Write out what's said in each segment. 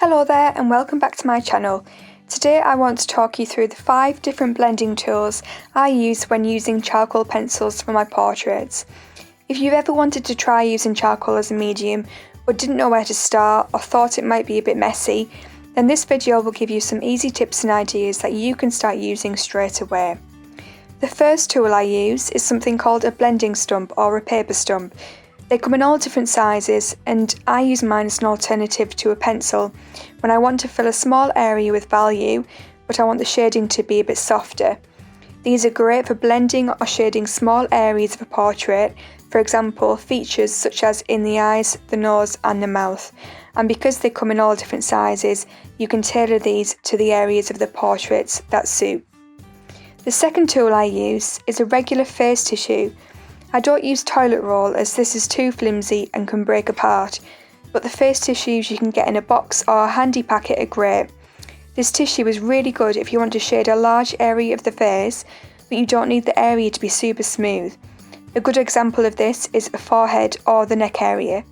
Hello there and welcome back to my channel. Today I want to talk you through the 5 different blending tools I use when using charcoal pencils for my portraits. If you've ever wanted to try using charcoal as a medium but didn't know where to start or thought it might be a bit messy, then this video will give you some easy tips and ideas that you can start using straight away. The first tool I use is something called a blending stump or a paper stump. They come in all different sizes and I use mine as an alternative to a pencil when I want to fill a small area with value but I want the shading to be a bit softer. These are great for blending or shading small areas of a portrait, for example features such as in the eyes, the nose and the mouth, and because they come in all different sizes you can tailor these to the areas of the portraits that suit. The second tool I use is a regular face tissue. I don't use toilet roll as this is too flimsy and can break apart, but the face tissues you can get in a box or a handy packet are great. This tissue is really good if you want to shade a large area of the face, but you don't need the area to be super smooth. A good example of this is a forehead or the neck area.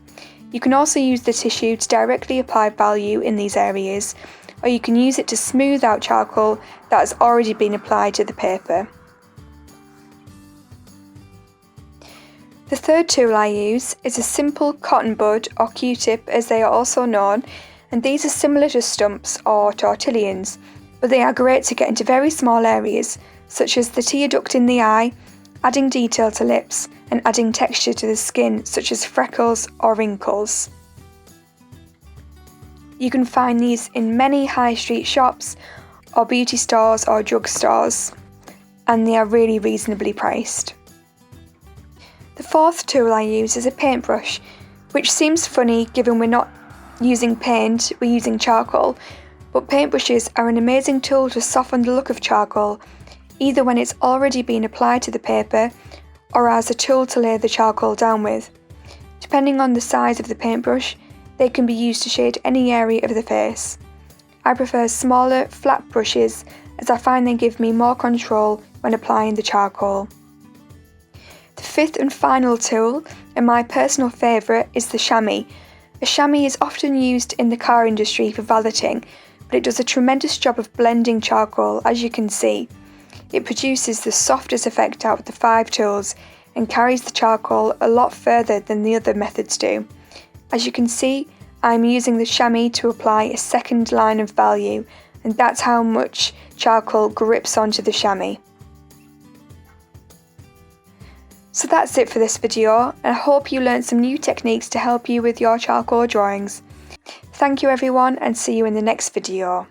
You can also use the tissue to directly apply value in these areas, or you can use it to smooth out charcoal that has already been applied to the paper. The third tool I use is a simple cotton bud or Q-tip as they are also known, and these are similar to stumps or tortillons, but they are great to get into very small areas such as the tear duct in the eye, adding detail to lips and adding texture to the skin such as freckles or wrinkles. You can find these in many high street shops or beauty stores or drugstores, and they are really reasonably priced. The fourth tool I use is a paintbrush, which seems funny given we're not using paint, we're using charcoal, but paintbrushes are an amazing tool to soften the look of charcoal, either when it's already been applied to the paper or as a tool to lay the charcoal down with. Depending on the size of the paintbrush, they can be used to shade any area of the face. I prefer smaller, flat brushes as I find they give me more control when applying the charcoal. The fifth and final tool, and my personal favourite, is the chamois. A chamois is often used in the car industry for valeting, but it does a tremendous job of blending charcoal, as you can see. It produces the softest effect out of the 5 tools and carries the charcoal a lot further than the other methods do. As you can see, I'm using the chamois to apply a second line of value, and that's how much charcoal grips onto the chamois. So that's it for this video, and I hope you learned some new techniques to help you with your charcoal drawings. Thank you everyone, and see you in the next video.